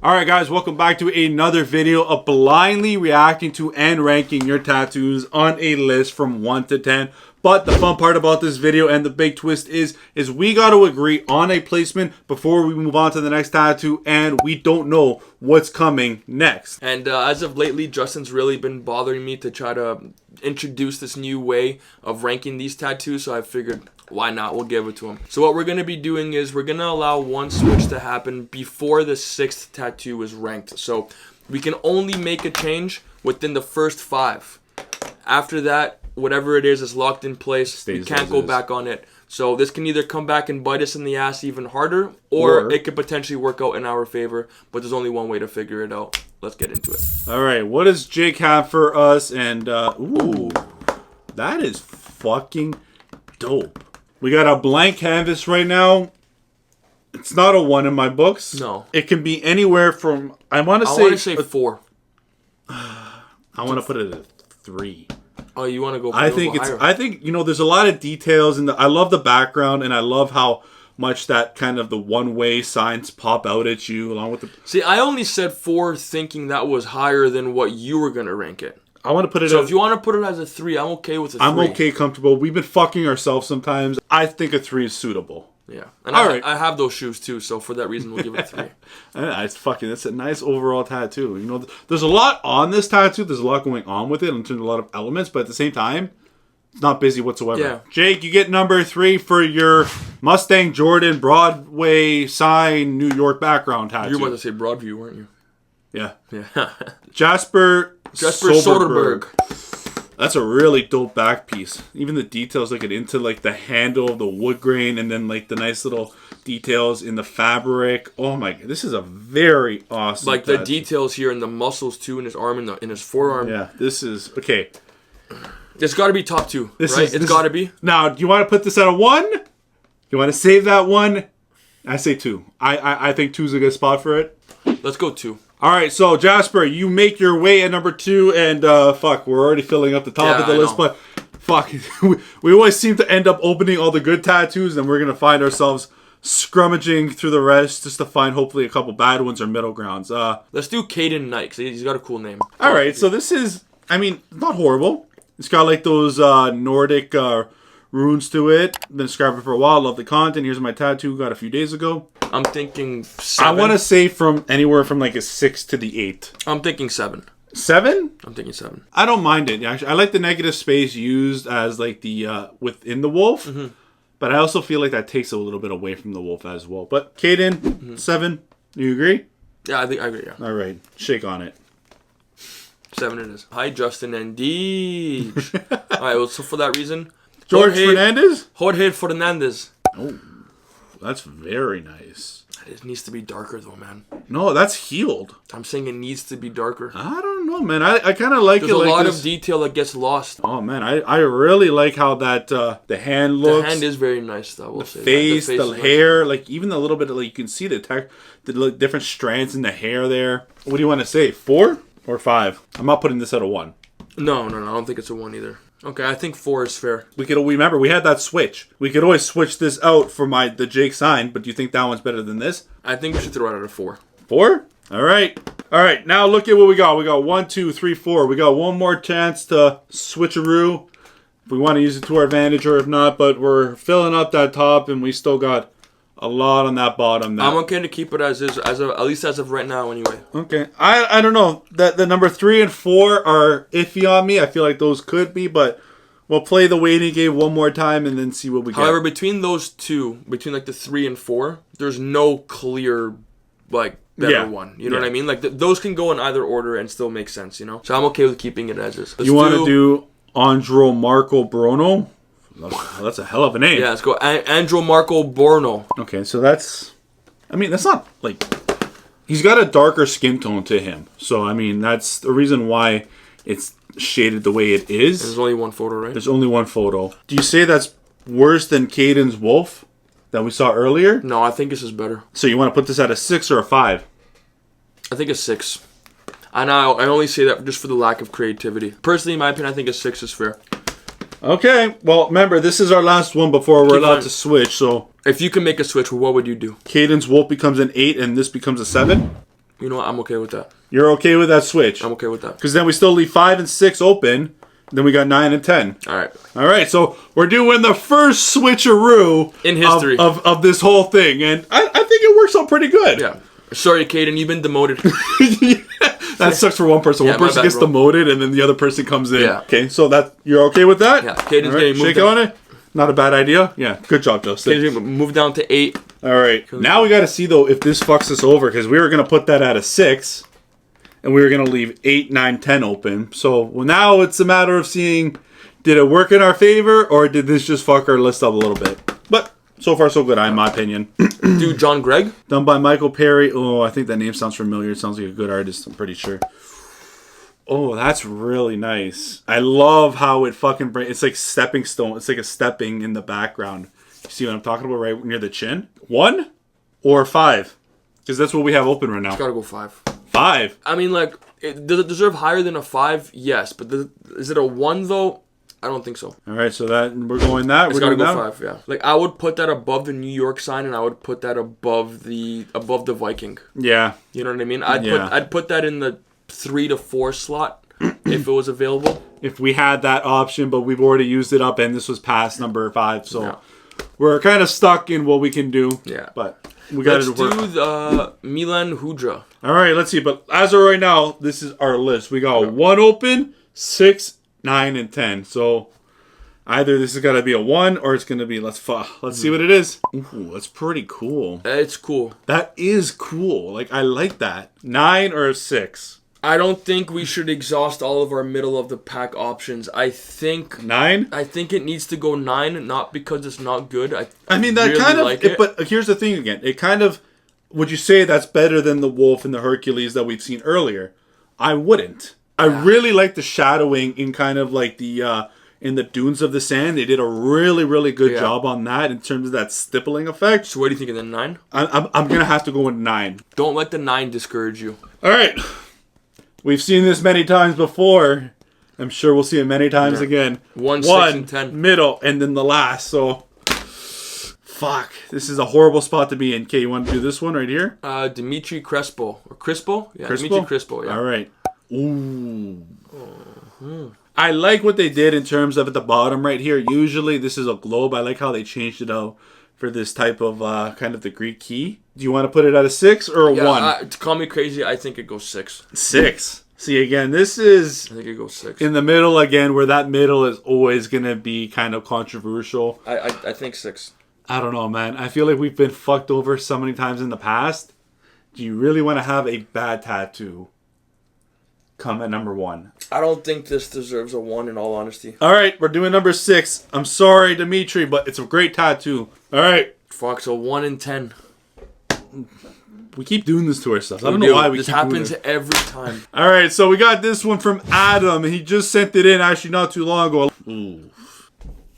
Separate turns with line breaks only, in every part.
Alright guys, welcome back to another video of blindly reacting to and ranking your tattoos on a list from 1 to 10. But the fun part about this video and the big twist is we got to agree on a placement before we move on to the next tattoo, and we don't know what's coming next.
And as of lately, Justin's really been bothering me to try to introduce this new way of ranking these tattoos, so I figured, why not? We'll give it to him. So what we're going to be doing is we're going to allow one switch to happen before the 6th tattoo is ranked. So we can only make a change within the first 5. After that, whatever it is locked in place. We can't go back on it. So this can either come back and bite us in the ass even harder, or it could potentially work out in our favor. But there's only one way to figure it out. Let's get into it.
All right, what does Jake have for us? And ooh, that is fucking dope. We got a blank canvas right now. It's not a 1 in my books.
No.
It can be anywhere from, I want to say
4.
I want to put it at 3.
Oh, you want to go?
I think you know, there's a lot of details in the. I love the background, and I love how much that kind of the one-way signs pop out at you, along with the.
See, I only said 4, thinking that was higher than what you were gonna rank it.
I want to put it.
So if you want to put it as a 3, I'm okay with a 3.
I'm okay, comfortable. We've been fucking ourselves sometimes. I think a 3 is suitable.
Yeah, and I have those shoes too, so for that reason, we'll give it a 3.
That's a nice overall tattoo. You know, there's a lot on this tattoo. There's a lot going on with it in terms of a lot of elements, but at the same time, it's not busy whatsoever.
Yeah.
Jake, you get number 3 for your Mustang Jordan Broadway sign New York background tattoo.
You were about to say Broadview, weren't you?
Yeah.
Yeah.
Jasper
Soderbergh.
That's a really dope back piece. Even the details that get into like the handle of the wood grain, and then like the nice little details in the fabric. Oh my god, this is a very awesome.
Like the details here in the muscles too, in his arm and in his forearm.
Yeah, this is okay.
It's got to be top 2, right? It's got to be.
Now, do you want to put this at a 1? You want to save that 1? I say 2. I think 2 is a good spot for it.
Let's go 2.
All right, so Jasper, you make your way at number 2, and fuck, we're already filling up the top of the list, but fuck, we always seem to end up opening all the good tattoos, and we're gonna find ourselves scrummaging through the rest just to find hopefully a couple bad ones or middle grounds.
Let's do Caden Knight, because he's got a cool name.
All right, so this is, I mean, not horrible. It's got like those Nordic runes to it. Been subscribing for a while. Love the content. Here's my tattoo got a few days ago.
I'm thinking 7.
I want to say from anywhere from like a 6 to the 8.
I'm thinking 7.
7?
I'm thinking 7.
I don't mind it. Actually, I like the negative space used as like the within the wolf, but I also feel like that takes a little bit away from the wolf as well. But Caden, 7. You agree?
Yeah, I agree. Yeah.
All right, shake on it.
7 it is. Hi, JustINKD. All right. Well, so for that reason,
Fernandez.
Jorge Fernandez.
Oh, that's very nice.
It needs to be darker though, man.
No, that's healed.
I'm saying it needs to be darker.
I don't know, man. I kind of like
There's
it.
There's a
like
lot of detail that gets lost.
Oh man, I really like how that the hand looks.
The hand is very nice, though. We'll say
face, the hair, nice. Like even a little bit of like you can see the different strands in the hair there. What do you want to say? 4 or 5? I'm not putting this at a 1.
No. I don't think it's a 1 either. Okay, I think 4 is fair.
We remember we had that switch. We could always switch this out for the Jake sign, but do you think that one's better than this?
I think we should throw it at a 4.
4? All right. Now look at what we got. We got 1, 2, 3, 4. We got one more chance to switcheroo if we want to use it to our advantage, or if not. But we're filling up that top, and we still got a lot on that bottom.
I'm okay to keep it as is, at least as of right now, anyway.
Okay. I don't know. The number 3 and 4 are iffy on me. I feel like those could be, but we'll play the waiting game one more time and then see what we get.
However, between those two, between like the 3 and 4, there's no clear like better one. You know what I mean? Like those can go in either order and still make sense. You know. So I'm okay with keeping it as is.
You want to do Andro Marco Bruno? That's a hell of a name.
Yeah, let's go. Andro Marco Borno.
Okay, so that's not like, he's got a darker skin tone to him. So, I mean, that's the reason why it's shaded the way it is.
There's only one photo, right?
There's only one photo. Do you say that's worse than Caden's wolf that we saw earlier?
No, I think this is better.
So you want to put this at a 6 or a 5?
I think a 6. And I only say that just for the lack of creativity. Personally, in my opinion, I think a 6 is fair.
Okay, well, remember, this is our last one before we're allowed to switch, so...
If you can make a switch, what would you do?
Caden's wolf becomes an 8 and this becomes a 7?
You know what? I'm okay with that.
You're okay with that switch?
I'm okay with that.
Because then we still leave 5 and 6 open. Then we got 9 and 10.
All right.
All right, so we're doing the first switcheroo
in history
of this whole thing, and I think it works out pretty good.
Yeah. Sorry, Caden, you've been demoted.
That sucks for one person. One person gets demoted, and then the other person comes in.
Yeah.
Okay, so you're okay with that?
Yeah. Caden's
right,
getting moved
shake on it. Not a bad idea. Yeah. Good job, Justin.
Caden's gonna move down to 8.
All right. Now we got to see though if this fucks us over because we were gonna put that at a 6, and we were gonna leave 8, 9, 10 open. So now it's a matter of seeing did it work in our favor or did this just fuck our list up a little bit. But so far so good, in my opinion.
Dude, John Gregg.
Done by Michael Perry. Oh, I think that name sounds familiar. It sounds like a good artist. I'm pretty sure. Oh, that's really nice. I love how it fucking it's like stepping stone. It's like a stepping in the background. You see what I'm talking about right near the chin? 1 or 5? Because that's what we have open right now.
It's gotta go 5.
5?
I mean, like, does it deserve higher than a 5? Yes. But is it a 1, though? I don't think so.
All right, so that we're going that.
It's gotta go 5, yeah. Like, I would put that above the New York sign, and I would put that above the Viking.
Yeah.
You know what I mean? I'd put that in the 3 to 4 slot if it was available.
If we had that option, but we've already used it up, and this was past number 5, so we're kind of stuck in what we can do.
Yeah,
but we got to work.
Let's do the Milan Hudra.
All right, let's see. But as of right now, this is our list. We got 1 open, 6, 9, and 10. So either this is got to be a 1 or it's going to be let's see what it is. Ooh, that's pretty cool.
It's cool.
That is cool. Like I like that. 9 or a 6.
I don't think we should exhaust all of our middle of the pack options. I think
9.
I think it needs to go 9, not because it's not good.
I mean that really kind of. Like but here's the thing again. It kind of. Would you say that's better than the Wolf and the Hercules that we've seen earlier? I wouldn't. I really like the shadowing in kind of like the in the dunes of the sand. They did a really good job on that in terms of that stippling effect.
So what do you think of the 9?
I'm gonna have to go with 9.
Don't let the 9 discourage you.
All right. We've seen this many times before. I'm sure we'll see it many times again.
1, 6, and 10.
Middle, and then the last. So, fuck. This is a horrible spot to be in. Okay, you want to do this one right here?
Dimitri Crespo. Or Crispo? Yeah,
Crispo?
Dimitri Crispo, yeah.
All right. Ooh. I like what they did in terms of at the bottom right here. Usually this is a globe. I like how they changed it out for this type of kind of the Greek key. Do you want to put it at a 6 or a 1?
To call me crazy, I think it goes 6.
6. See, again, this is...
I think it goes 6.
In the middle, again, where that middle is always going to be kind of controversial.
I think 6.
I don't know, man. I feel like we've been fucked over so many times in the past. Do you really want to have a bad tattoo come at number 1?
I don't think this deserves a 1 in all honesty.
All right, we're doing number 6. I'm sorry, Dimitri, but it's a great tattoo. All right.
Fuck, so 1 in 10.
We keep doing this to ourselves. I don't know why we keep doing this.
This happens every time.
All right, so we got this one from Adam. He just sent it in actually not too long ago. Ooh.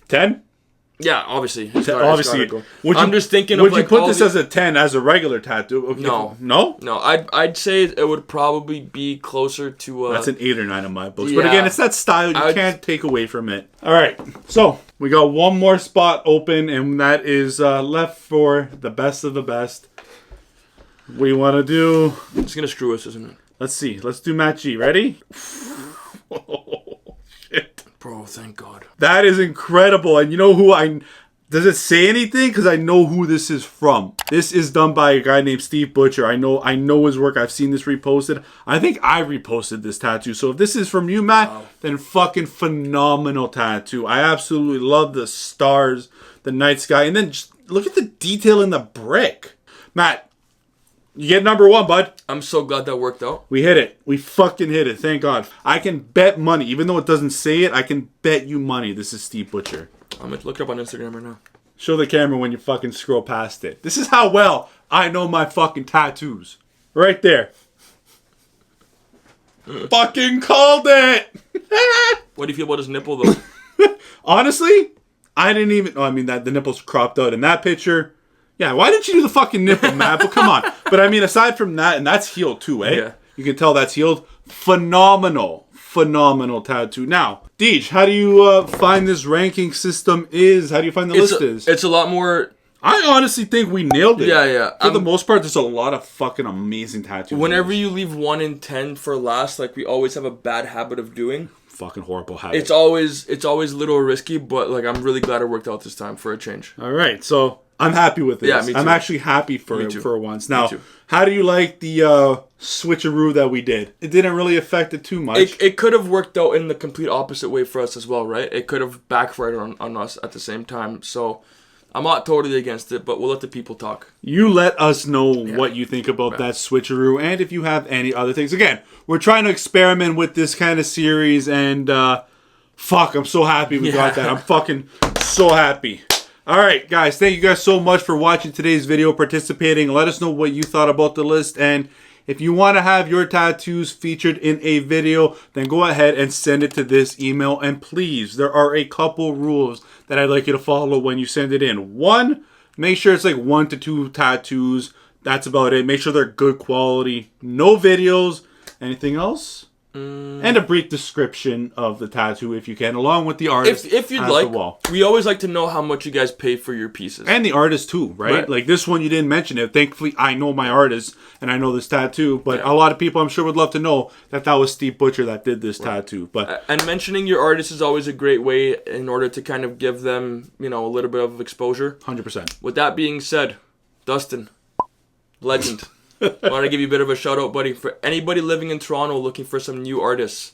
10?
Yeah, obviously.
Obviously.
I'm just thinking
would you put this as a 10 as a regular tattoo? Okay.
No.
No?
No, I'd say it would probably be closer to...
That's an 8 or 9 in my books. Yeah, but again, it's that style you can't take away from it. All right, so we got one more spot open, and that is left for the best of the best. We want to do...
It's going to screw us, isn't it?
Let's see. Let's do Matche. Ready? Oh, shit.
Bro, thank God.
That is incredible. And you know who Does it say anything? Because I know who this is from. This is done by a guy named Steve Butcher. I know his work. I've seen this reposted. I think I reposted this tattoo. So if this is from you, Matt, then fucking phenomenal tattoo. I absolutely love the stars, the night sky. And then just look at the detail in the brick. Matt, you get number 1, bud.
I'm so glad that worked out.
We hit it. We fucking hit it. Thank God. I can bet money. Even though it doesn't say it, I can bet you money this is Steve Butcher.
I'm going to look it up on Instagram right now.
Show the camera when you fucking scroll past it. This is how well I know my fucking tattoos. Right there. Fucking called it.
What do you feel about his nipple, though?
Honestly, I didn't even... Oh, I mean, the nipple's cropped out in that picture. Yeah, why didn't you do the fucking nipple, Matt? But come on. But I mean, aside from that, and that's healed too, eh?
Yeah.
You can tell that's healed. Phenomenal tattoo. Now, Deej, how do you find this ranking system how do you find the list is?
It's a lot more
I honestly think we nailed it.
Yeah.
For the most part, there's a lot of fucking amazing tattoos.
Whenever you leave 1 in 10 for last, like we always have a bad habit of doing.
Fucking horrible habit.
It's always a little risky, but like I'm really glad it worked out this time for a change.
All right, so I'm happy with this.
Yeah, me too.
I'm actually happy for once. Now,
too.
how do you like the switcheroo that we did? It didn't really affect it too much.
It could have worked out in the complete opposite way for us as well, right? It could have backfired on us at the same time. So I'm not totally against it, but we'll let the people talk.
You let us know what you think about that switcheroo, and if you have any other things. Again, we're trying to experiment with this kind of series, and fuck, I'm so happy we got that. I'm fucking so happy. All right, guys, thank you guys so much for watching today's video, participating. Let us know what you thought about the list, and if you want to have your tattoos featured in a video, then go ahead and send it to this email. And please, there are a couple rules that I'd like you to follow when you send it in. 1, make sure it's like 1 to 2 tattoos. That's about it. Make sure they're good quality. No videos. Anything else? And a brief description of the tattoo, if you can, along with the artist.
If you'd like, we always like to know how much you guys pay for your pieces.
And the artist too, right? Like this one, you didn't mention it. Thankfully, I know my artist, and I know this tattoo. But a lot of people, I'm sure, would love to know that was Steve Butcher that did this tattoo. But
and mentioning your artist is always a great way in order to kind of give them, a little bit of exposure.
100%.
With that being said, Dustin, legend. I want to give you a bit of a shout out, buddy. For anybody living in Toronto looking for some new artists,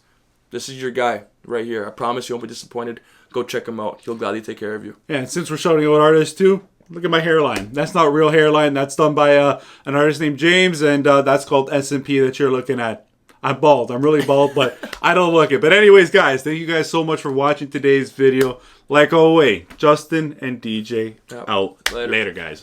this is your guy right here. I promise you won't be disappointed. Go check him out. He'll gladly take care of you.
Yeah, and since we're shouting out artists too, look at my hairline. That's not real hairline. That's done by an artist named James, and that's called S&P that you're looking at. I'm bald. I'm really bald, but I don't look it. But anyways, guys, thank you guys so much for watching today's video. Like always, Justin and DJ out.
Later,
Later guys.